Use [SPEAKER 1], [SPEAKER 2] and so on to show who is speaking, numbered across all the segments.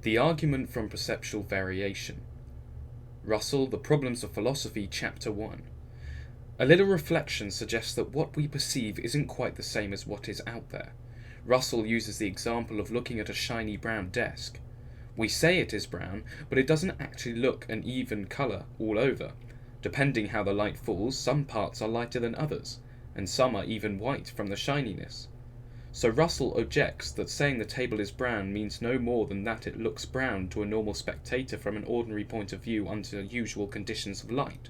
[SPEAKER 1] The argument from perceptual variation. Russell, The Problems of Philosophy, Chapter 1. A little reflection suggests that what we perceive isn't quite the same as what is out there. Russell uses the example of looking at a shiny brown desk. We say it is brown, but it doesn't actually look an even colour all over. Depending how the light falls, some parts are lighter than others, and some are even white from the shininess. So Russell objects that saying the table is brown means no more than that it looks brown to a normal spectator from an ordinary point of view under usual conditions of light.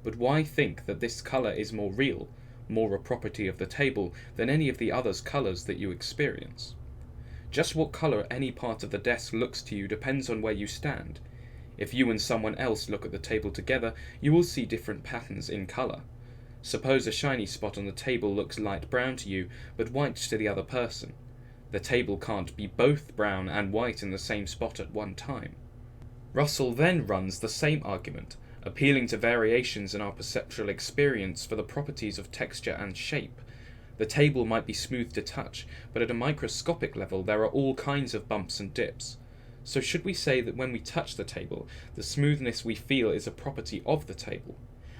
[SPEAKER 1] But why think that this colour is more real, more a property of the table, than any of the other colours that you experience? Just what colour any part of the desk looks to you depends on where you stand. If you and someone else look at the table together, you will see different patterns in colour. Suppose a shiny spot on the table looks light brown to you, but white to the other person. The table can't be both brown and white in the same spot at one time. Russell then runs the same argument, appealing to variations in our perceptual experience for the properties of texture and shape. The table might be smooth to touch, but at a microscopic level there are all kinds of bumps and dips. So should we say that when we touch the table, the smoothness we feel is a property of the table?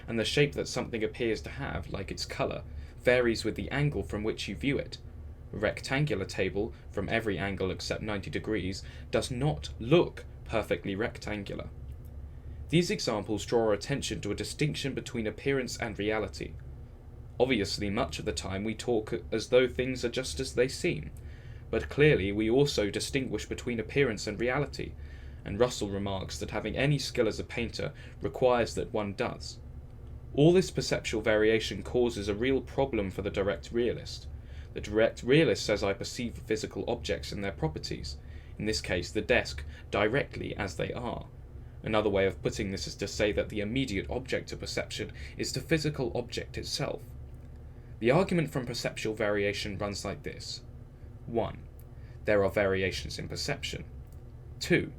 [SPEAKER 1] And the shape that something appears to have, like its colour, varies with the angle from which you view it. A rectangular table, from every angle except 90 degrees, does not look perfectly rectangular. These examples draw our attention to a distinction between appearance and reality. Obviously, much of the time we talk as though things are just as they seem, but clearly we also distinguish between appearance and reality, and Russell remarks that having any skill as a painter requires that one does. All this perceptual variation causes a real problem for the direct realist. The direct realist says I perceive physical objects and their properties, in this case the desk, directly as they are. Another way of putting this is to say that the immediate object of perception is the physical object itself. The argument from perceptual variation runs like this. 1. There are variations in perception. 2.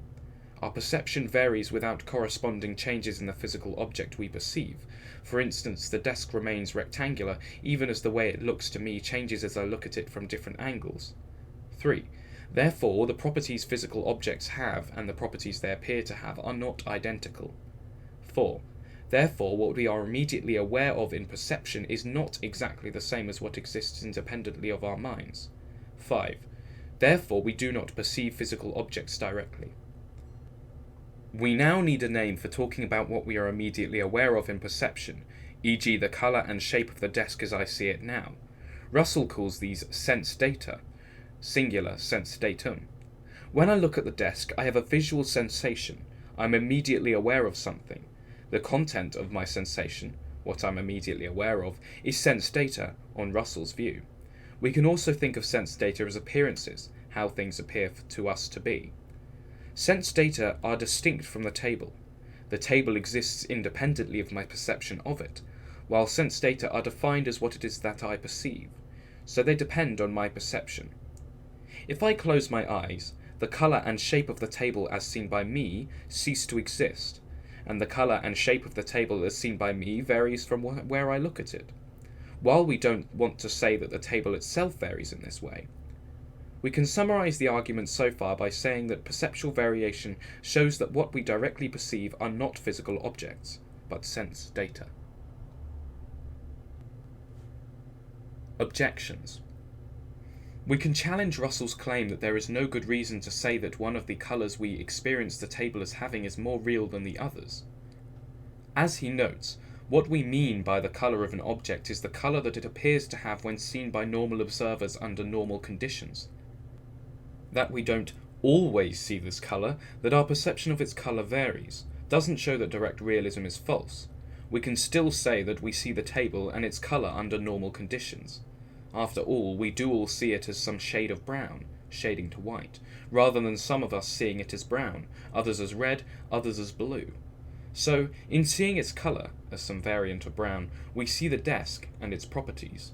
[SPEAKER 1] Our perception varies without corresponding changes in the physical object we perceive. For instance, the desk remains rectangular even as the way it looks to me changes as I look at it from different angles. 3. Therefore, the properties physical objects have and the properties they appear to have are not identical. 4. Therefore, what we are immediately aware of in perception is not exactly the same as what exists independently of our minds. 5. Therefore, we do not perceive physical objects directly. We now need a name for talking about what we are immediately aware of in perception, e.g. the colour and shape of the desk as I see it now. Russell calls these sense data, singular sense datum. When I look at the desk, I have a visual sensation. I'm immediately aware of something. The content of my sensation, what I'm immediately aware of, is sense data on Russell's view. We can also think of sense data as appearances, how things appear to us to be. Sense data are distinct from the table. The table exists independently of my perception of it, while sense data are defined as what it is that I perceive, so they depend on my perception. If I close my eyes, the colour and shape of the table as seen by me cease to exist, and the colour and shape of the table as seen by me varies from where I look at it. While we don't want to say that the table itself varies in this way, we can summarise the argument so far by saying that perceptual variation shows that what we directly perceive are not physical objects, but sense data. Objections. We can challenge Russell's claim that there is no good reason to say that one of the colours we experience the table as having is more real than the others. As he notes, what we mean by the colour of an object is the colour that it appears to have when seen by normal observers under normal conditions. That we don't always see this colour, that our perception of its colour varies, doesn't show that direct realism is false. We can still say that we see the table and its colour under normal conditions. After all, we do all see it as some shade of brown, shading to white, rather than some of us seeing it as brown, others as red, others as blue. So, in seeing its colour, as some variant of brown, we see the desk and its properties.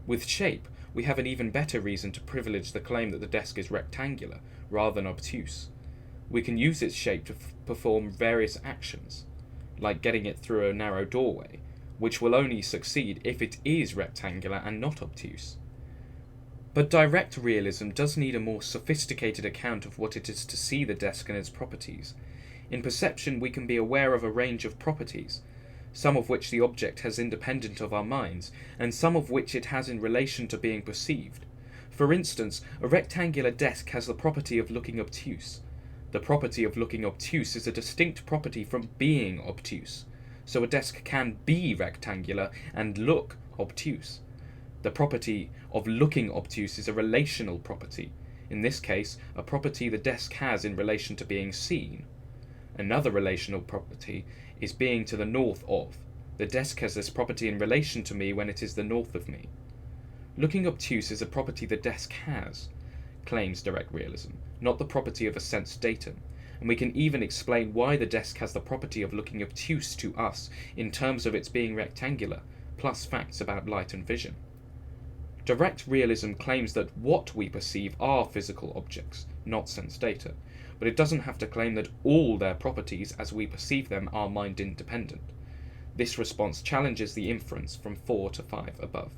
[SPEAKER 1] With shape, we have an even better reason to privilege the claim that the desk is rectangular, rather than obtuse. We can use its shape to perform various actions, like getting it through a narrow doorway, which will only succeed if it is rectangular and not obtuse. But direct realism does need a more sophisticated account of what it is to see the desk and its properties. In perception, we can be aware of a range of properties, some of which the object has independent of our minds, and some of which it has in relation to being perceived. For instance, a rectangular desk has the property of looking obtuse. The property of looking obtuse is a distinct property from being obtuse, so a desk can be rectangular and look obtuse. The property of looking obtuse is a relational property, in this case, a property the desk has in relation to being seen. Another relational property is being to the north of. The desk has this property in relation to me when it is the north of me. Looking obtuse is a property the desk has, claims direct realism, not the property of a sense datum, and we can even explain why the desk has the property of looking obtuse to us in terms of its being rectangular, plus facts about light and vision. Direct realism claims that what we perceive are physical objects, not sense data, but it doesn't have to claim that all their properties as we perceive them are mind independent. This response challenges the inference from 4 to 5 above.